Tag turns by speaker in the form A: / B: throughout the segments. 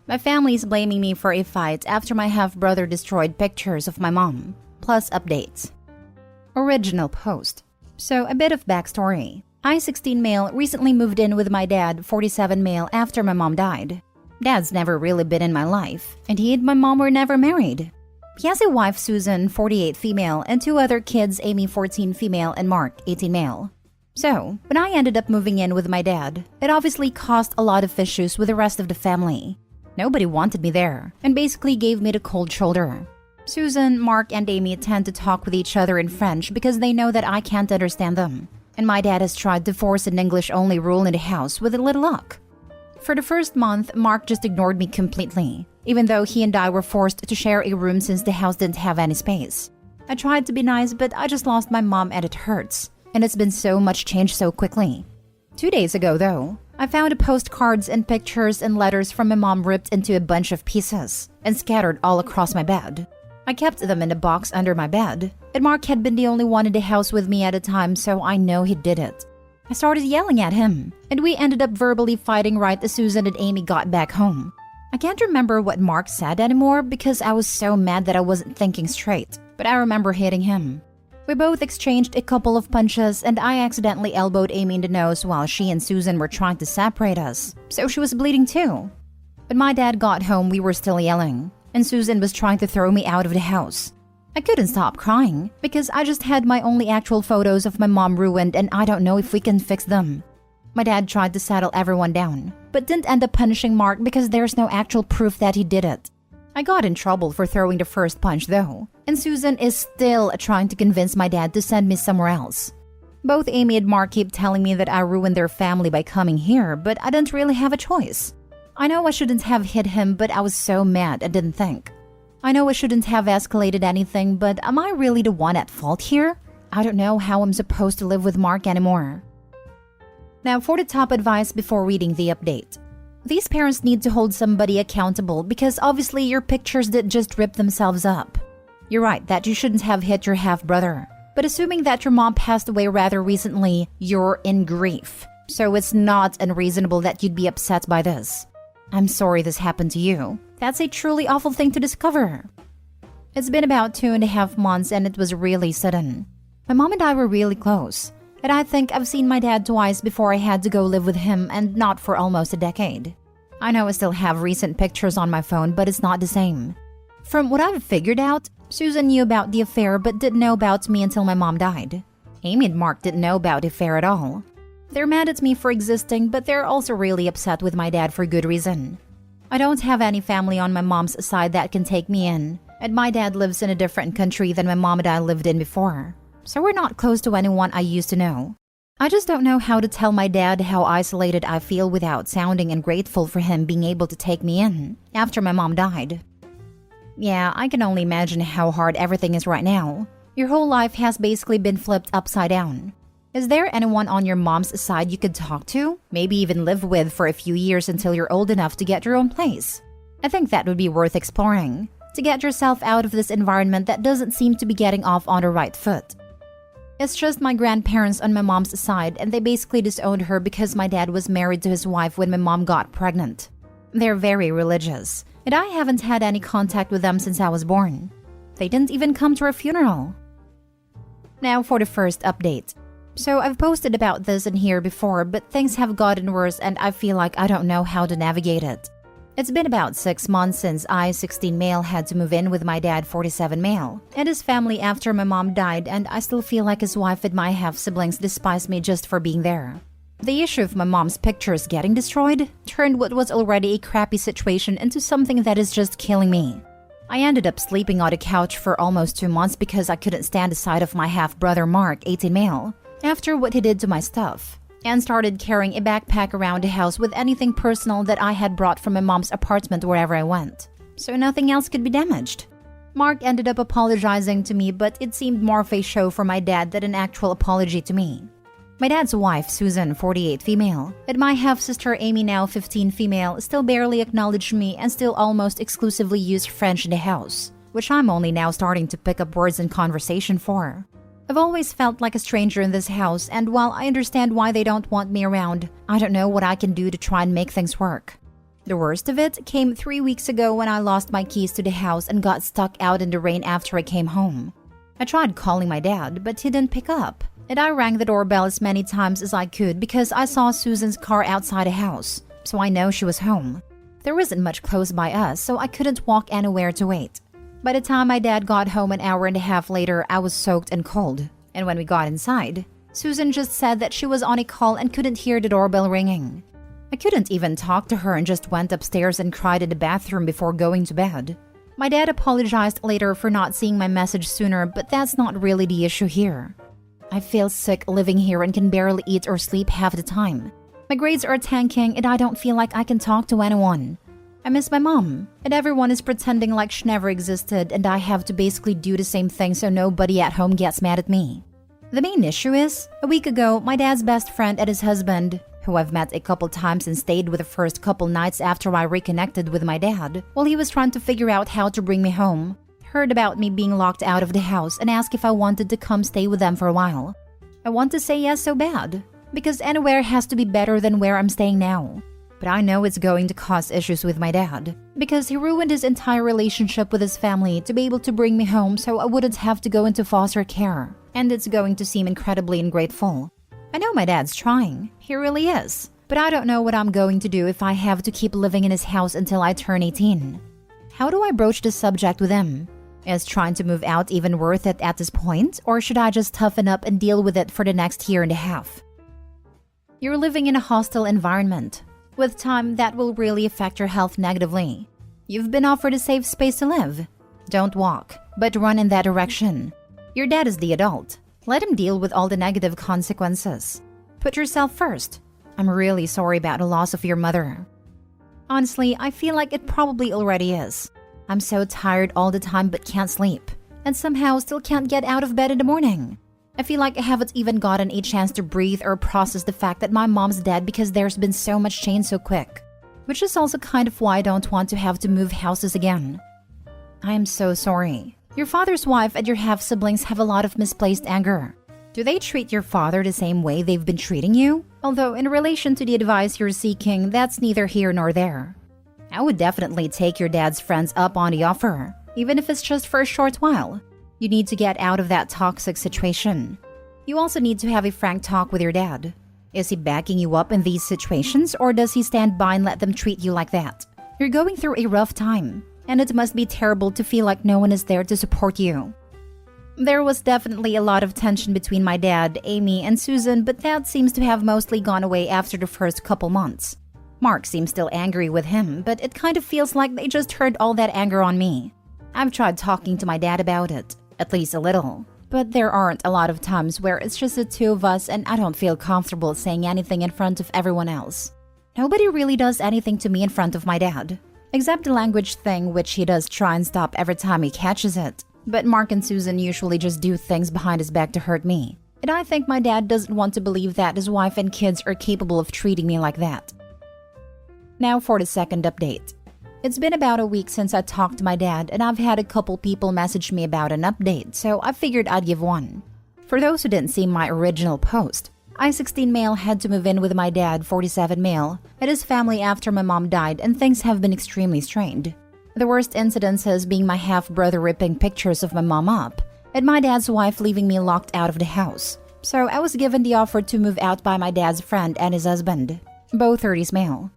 A: My family's blaming me for a fight after my half-brother destroyed pictures of my mom, plus updates. Original post. So, a bit of backstory. I, 16 male, recently moved in with my dad, 47 male, after my mom died. Dad's never really been in my life, and he and my mom were never married. He has a wife, Susan, 48 female, and 2 other kids, Amy, 14 female, and Mark, 18 male. So, when I ended up moving in with my dad, it obviously caused a lot of issues with the rest of the family. Nobody wanted me there, and basically gave me the cold shoulder. Susan, Mark, and Amy tend to talk with each other in French because they know that I can't understand them. And my dad has tried to force an English-only rule in the house with a little luck. For the first month, Mark just ignored me completely, even though he and I were forced to share a room since the house didn't have any space. I tried to be nice, but I just lost my mom and it hurts. And it's been so much change so quickly. 2 days ago, though, I found postcards and pictures and letters from my mom ripped into a bunch of pieces and scattered all across my bed. I kept them in a box under my bed, and Mark had been the only one in the house with me at the time, so I know he did it. I started yelling at him, and we ended up verbally fighting right as Susan and Amy got back home. I can't remember what Mark said anymore because I was so mad that I wasn't thinking straight, but I remember hitting him. We both exchanged a couple of punches, and I accidentally elbowed Amy in the nose while she and Susan were trying to separate us, so she was bleeding too. When my dad got home, we were still yelling, and Susan was trying to throw me out of the house. I couldn't stop crying because I just had my only actual photos of my mom ruined, and I don't know if we can fix them. My dad tried to settle everyone down, but didn't end up punishing Mark because there's no actual proof that he did it. I got in trouble for throwing the first punch though, and Susan is still trying to convince my dad to send me somewhere else. Both Amy and Mark keep telling me that I ruined their family by coming here, but I didn't really have a choice. I know I shouldn't have hit him, but I was so mad I didn't think. I know I shouldn't have escalated anything, but am I really the one at fault here? I don't know how I'm supposed to live with Mark anymore. Now for the top advice before reading the update. These parents need to hold somebody accountable because obviously your pictures did just rip themselves up. You're right that you shouldn't have hit your half-brother, but assuming that your mom passed away rather recently, you're in grief. So it's not unreasonable that you'd be upset by this. I'm sorry this happened to you. That's a truly awful thing to discover. It's been about 2.5 months and it was really sudden. My mom and I were really close. And I think I've seen my dad twice before I had to go live with him, and not for almost a decade. I know I still have recent pictures on my phone, but it's not the same. From what I've figured out, Susan knew about the affair but didn't know about me until my mom died. Amy and Mark didn't know about the affair at all. They're mad at me for existing, but they're also really upset with my dad for good reason. I don't have any family on my mom's side that can take me in, and my dad lives in a different country than my mom and I lived in before. So we're not close to anyone I used to know. I just don't know how to tell my dad how isolated I feel without sounding ungrateful for him being able to take me in after my mom died. Yeah, I can only imagine how hard everything is right now. Your whole life has basically been flipped upside down. Is there anyone on your mom's side you could talk to, maybe even live with for a few years until you're old enough to get your own place? I think that would be worth exploring, to get yourself out of this environment that doesn't seem to be getting off on the right foot. It's just my grandparents on my mom's side, and they basically disowned her because my dad was married to his wife when my mom got pregnant. They're very religious, and I haven't had any contact with them since I was born. They didn't even come to our funeral. Now for the first update. So I've posted about this in here before, but things have gotten worse and I feel like I don't know how to navigate it. It's been about 6 months since I, 16 male, had to move in with my dad, 47 male, and his family after my mom died, and I still feel like his wife and my half-siblings despise me just for being there. The issue of my mom's pictures getting destroyed turned what was already a crappy situation into something that is just killing me. I ended up sleeping on the couch for almost 2 months because I couldn't stand the sight of my half-brother Mark, 18 male, after what he did to my stuff, and started carrying a backpack around the house with anything personal that I had brought from my mom's apartment wherever I went, so nothing else could be damaged. Mark ended up apologizing to me, but it seemed more of a show for my dad than an actual apology to me. My dad's wife, Susan, 48 female, and my half-sister Amy, now 15 female, still barely acknowledge me and still almost exclusively use French in the house, which I'm only now starting to pick up words in conversation for. I've always felt like a stranger in this house, and while I understand why they don't want me around, I don't know what I can do to try and make things work. The worst of it came 3 weeks ago when I lost my keys to the house and got stuck out in the rain after I came home. I tried calling my dad, but he didn't pick up, and I rang the doorbell as many times as I could because I saw Susan's car outside the house, so I know she was home. There wasn't much close by us, so I couldn't walk anywhere to wait. By the time my dad got home an hour and a half later, I was soaked and cold, and when we got inside, Susan just said that she was on a call and couldn't hear the doorbell ringing. I couldn't even talk to her and just went upstairs and cried in the bathroom before going to bed. My dad apologized later for not seeing my message sooner, but that's not really the issue here. I feel sick living here and can barely eat or sleep half the time. My grades are tanking and I don't feel like I can talk to anyone. I miss my mom, and everyone is pretending like she never existed, and I have to basically do the same thing so nobody at home gets mad at me. The main issue is, a week ago, my dad's best friend and his husband, who I've met a couple times and stayed with the first couple nights after I reconnected with my dad, while he was trying to figure out how to bring me home, heard about me being locked out of the house and asked if I wanted to come stay with them for a while. I want to say yes so bad, because anywhere has to be better than where I'm staying now. But I know it's going to cause issues with my dad, because he ruined his entire relationship with his family to be able to bring me home so I wouldn't have to go into foster care, and it's going to seem incredibly ungrateful. I know my dad's trying, he really is, but I don't know what I'm going to do if I have to keep living in his house until I turn 18. How do I broach this subject with him? Is trying to move out even worth it at this point, or should I just toughen up and deal with it for the next year and a half? You're living in a hostile environment. With time, that will really affect your health negatively. You've been offered a safe space to live. Don't walk, but run in that direction. Your dad is the adult. Let him deal with all the negative consequences. Put yourself first. I'm really sorry about the loss of your mother. Honestly, I feel like it probably already is. I'm so tired all the time but can't sleep, and somehow still can't get out of bed in the morning. I feel like I haven't even gotten a chance to breathe or process the fact that my mom's dead because there's been so much change so quick, which is also kind of why I don't want to have to move houses again. I am so sorry. Your father's wife and your half-siblings have a lot of misplaced anger. Do they treat your father the same way they've been treating you? Although in relation to the advice you're seeking, that's neither here nor there. I would definitely take your dad's friends up on the offer, even if it's just for a short while. You need to get out of that toxic situation. You also need to have a frank talk with your dad. Is he backing you up in these situations, or does he stand by and let them treat you like that? You're going through a rough time, and it must be terrible to feel like no one is there to support you. There was definitely a lot of tension between my dad, Amy, and Susan, but that seems to have mostly gone away after the first couple months. Mark seems still angry with him, but it kind of feels like they just heard all that anger on me. I've tried talking to my dad about it, at least a little, but there aren't a lot of times where it's just the two of us and I don't feel comfortable saying anything in front of everyone else. Nobody really does anything to me in front of my dad, except the language thing, which he does try and stop every time he catches it. But Mark and Susan usually just do things behind his back to hurt me, and I think my dad doesn't want to believe that his wife and kids are capable of treating me like that. Now for the second update. It's been about a week since I talked to my dad, and I've had a couple people message me about an update, so I figured I'd give one. For those who didn't see my original post, I, 16 male, had to move in with my dad, 47 male, and his family after my mom died, and things have been extremely strained. The worst incidences being my half-brother ripping pictures of my mom up, and my dad's wife leaving me locked out of the house. So I was given the offer to move out by my dad's friend and his husband, both 30s male.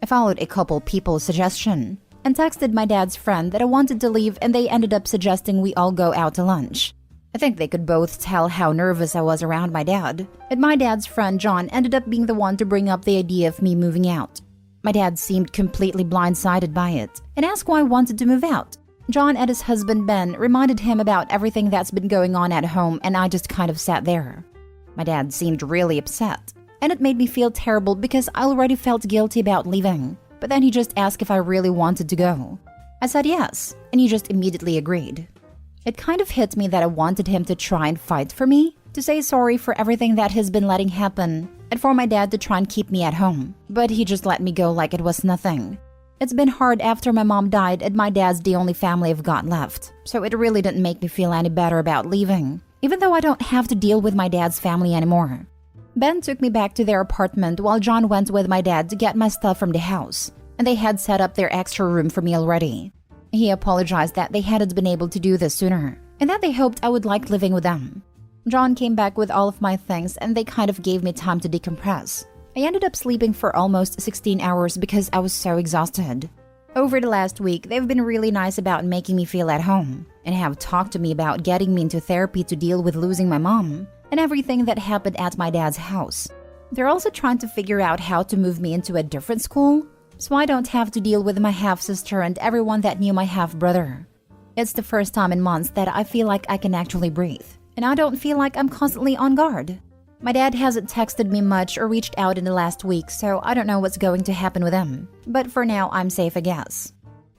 A: I followed a couple people's suggestion and texted my dad's friend that I wanted to leave, and they ended up suggesting we all go out to lunch. I think they could both tell how nervous I was around my dad, and my dad's friend John ended up being the one to bring up the idea of me moving out. My dad seemed completely blindsided by it and asked why I wanted to move out. John and his husband Ben reminded him about everything that's been going on at home, and I just kind of sat there. My dad seemed really upset, and it made me feel terrible because I already felt guilty about leaving. But then he just asked if I really wanted to go. I said yes, and he just immediately agreed. It kind of hit me that I wanted him to try and fight for me, to say sorry for everything that he's been letting happen, and for my dad to try and keep me at home. But he just let me go like it was nothing. It's been hard after my mom died, and my dad's the only family I've got left, so it really didn't make me feel any better about leaving, even though I don't have to deal with my dad's family anymore. Ben took me back to their apartment while John went with my dad to get my stuff from the house. and they had set up their extra room for me already. He apologized that they hadn't been able to do this sooner, and that they hoped I would like living with them. John came back with all of my things, and they kind of gave me time to decompress. I ended up sleeping for almost 16 hours because I was so exhausted. Over the last week, they've been really nice about making me feel at home, and have talked to me about getting me into therapy to deal with losing my mom, and everything that happened at my dad's house. They're also trying to figure out how to move me into a different school, so I don't have to deal with my half-sister and everyone that knew my half-brother. It's the first time in months that I feel like I can actually breathe, and I don't feel like I'm constantly on guard. My dad hasn't texted me much or reached out in the last week, so I don't know what's going to happen with him. But for now, I'm safe, I guess.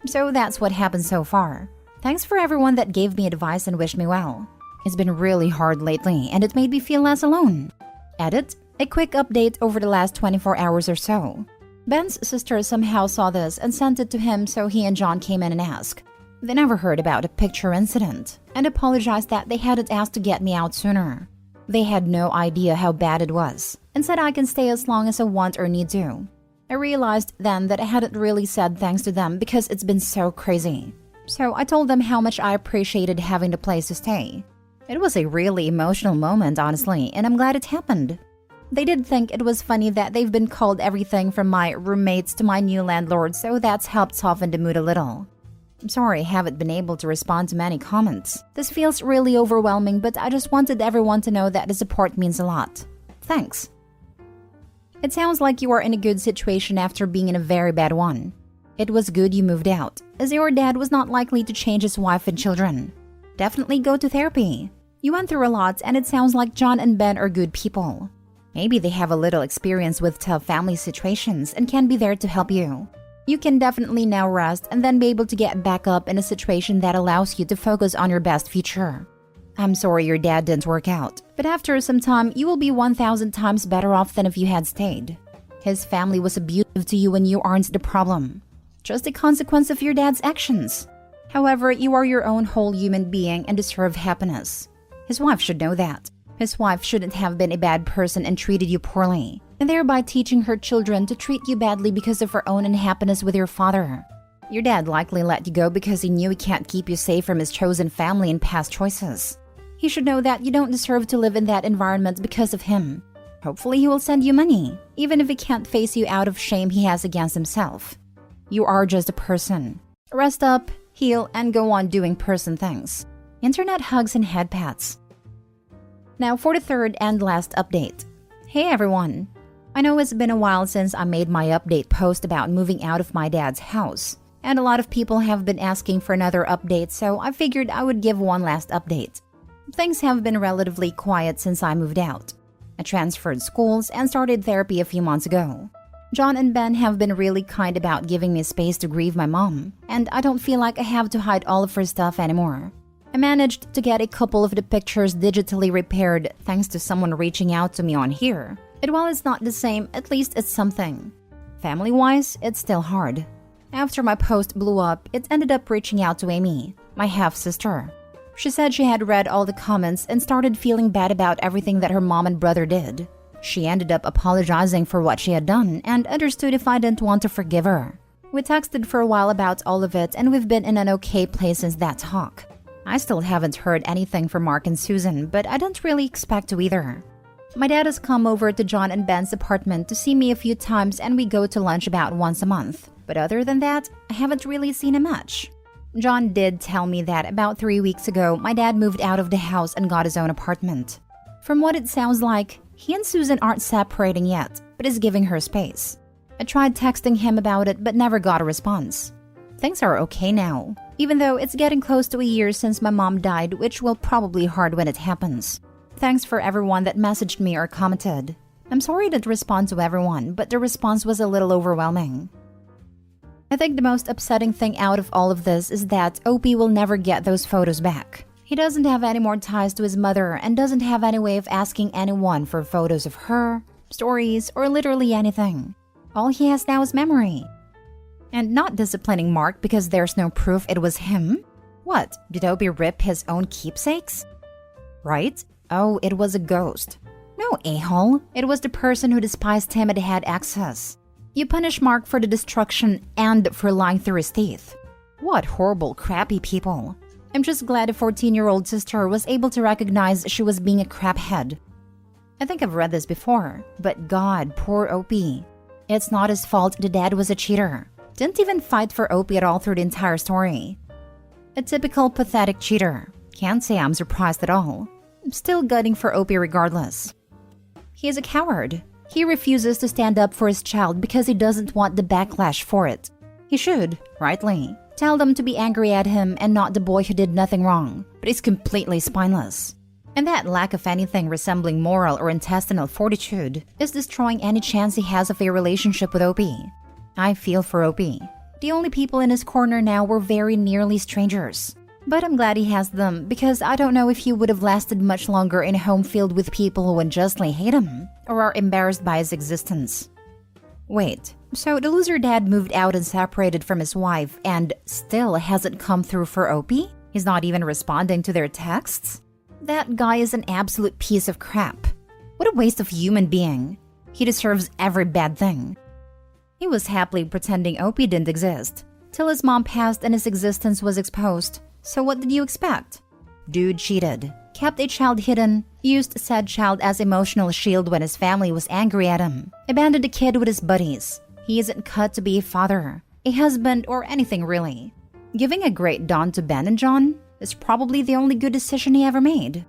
A: So that's what happened so far. Thanks for everyone that gave me advice and wished me well. It's been really hard lately, and it made me feel less alone. Edit: a quick update over the last 24 hours or so. Ben's sister somehow saw this and sent it to him, so he and John came in and asked. They never heard about a picture incident, and apologized that they hadn't asked to get me out sooner. They had no idea how bad it was, and said I can stay as long as I want or need to. I realized then that I hadn't really said thanks to them because it's been so crazy. So I told them how much I appreciated having the place to stay. It was a really emotional moment, honestly, and I'm glad it happened. They did think it was funny that they've been called everything from my roommates to my new landlord, so that's helped soften the mood a little. I'm sorry I haven't been able to respond to many comments. This feels really overwhelming, but I just wanted everyone to know that the support means a lot. Thanks. It sounds like you are in a good situation after being in a very bad one. It was good you moved out, as your dad was not likely to change his wife and children. Definitely go to therapy. You went through a lot, and it sounds like John and Ben are good people. Maybe they have a little experience with tough family situations and can be there to help you. You can definitely now rest and then be able to get back up in a situation that allows you to focus on your best future. I'm sorry your dad didn't work out, but after some time, you will be 1,000 times better off than if you had stayed. His family was abusive to you and you aren't the problem. Just a consequence of your dad's actions. However, you are your own whole human being and deserve happiness. His wife should know that. His wife shouldn't have been a bad person and treated you poorly, and thereby teaching her children to treat you badly because of her own unhappiness with your father. Your dad likely let you go because he knew he can't keep you safe from his chosen family and past choices. He should know that you don't deserve to live in that environment because of him. Hopefully he will send you money, even if he can't face you out of shame he has against himself. You are just a person. Rest up, heal, and go on doing person things. Internet hugs and head pats. Now for the third and last update. Hey everyone! I know it's been a while since I made my update post about moving out of my dad's house, and a lot of people have been asking for another update, so I figured I would give one last update. Things have been relatively quiet since I moved out. I transferred schools and started therapy a few months ago. John and Ben have been really kind about giving me space to grieve my mom, and I don't feel like I have to hide all of her stuff anymore. I managed to get a couple of the pictures digitally repaired thanks to someone reaching out to me on here. And while it's not the same, at least it's something. Family-wise, it's still hard. After my post blew up, it ended up reaching out to Amy, my half-sister. She said she had read all the comments and started feeling bad about everything that her mom and brother did. She ended up apologizing for what she had done and understood if I didn't want to forgive her. We texted for a while about all of it, and we've been in an okay place since that talk. I still haven't heard anything from Mark and Susan, but I don't really expect to either. My dad has come over to John and Ben's apartment to see me a few times, and we go to lunch about once a month. But other than that, I haven't really seen him much. John did tell me that about 3 weeks ago, my dad moved out of the house and got his own apartment. From what it sounds like, he and Susan aren't separating yet, but is giving her space. I tried texting him about it, but never got a response. Things are okay now, even though it's getting close to a year since my mom died, which will probably be hard when it happens. Thanks for everyone that messaged me or commented. I'm sorry I didn't respond to everyone, but the response was a little overwhelming. I think the most upsetting thing out of all of this is that OP will never get those photos back. He doesn't have any more ties to his mother and doesn't have any way of asking anyone for photos of her, stories, or literally anything. All he has now is memory. And not disciplining Mark because there's no proof it was him? What, did Opie rip his own keepsakes? Right? Oh, it was a ghost. No, a-hole. It was the person who despised him and had access. You punish Mark for the destruction and for lying through his teeth. What horrible, crappy people. I'm just glad a 14-year-old sister was able to recognize she was being a craphead. I think I've read this before, but God, poor Opie. It's not his fault the dad was a cheater. Didn't even fight for Opie at all through the entire story. A typical pathetic cheater. Can't say I'm surprised at all. I'm still gutting for Opie regardless. He is a coward. He refuses to stand up for his child because he doesn't want the backlash for it. He should, rightly, tell them to be angry at him and not the boy who did nothing wrong, but he's completely spineless. And that lack of anything resembling moral or intestinal fortitude is destroying any chance he has of a relationship with Opie. I feel for Opie. The only people in his corner now were very nearly strangers. But I'm glad he has them because I don't know if he would have lasted much longer in a home filled with people who unjustly hate him or are embarrassed by his existence. Wait, so the loser dad moved out and separated from his wife and still hasn't come through for Opie? He's not even responding to their texts? That guy is an absolute piece of crap. What a waste of human being. He deserves every bad thing. He was happily pretending Opie didn't exist, till his mom passed and his existence was exposed. So what did you expect? Dude cheated, kept a child hidden, used said child as emotional shield when his family was angry at him, abandoned the kid with his buddies. He isn't cut to be a father, a husband, or anything really. Giving a great dawn to Ben and John is probably the only good decision he ever made.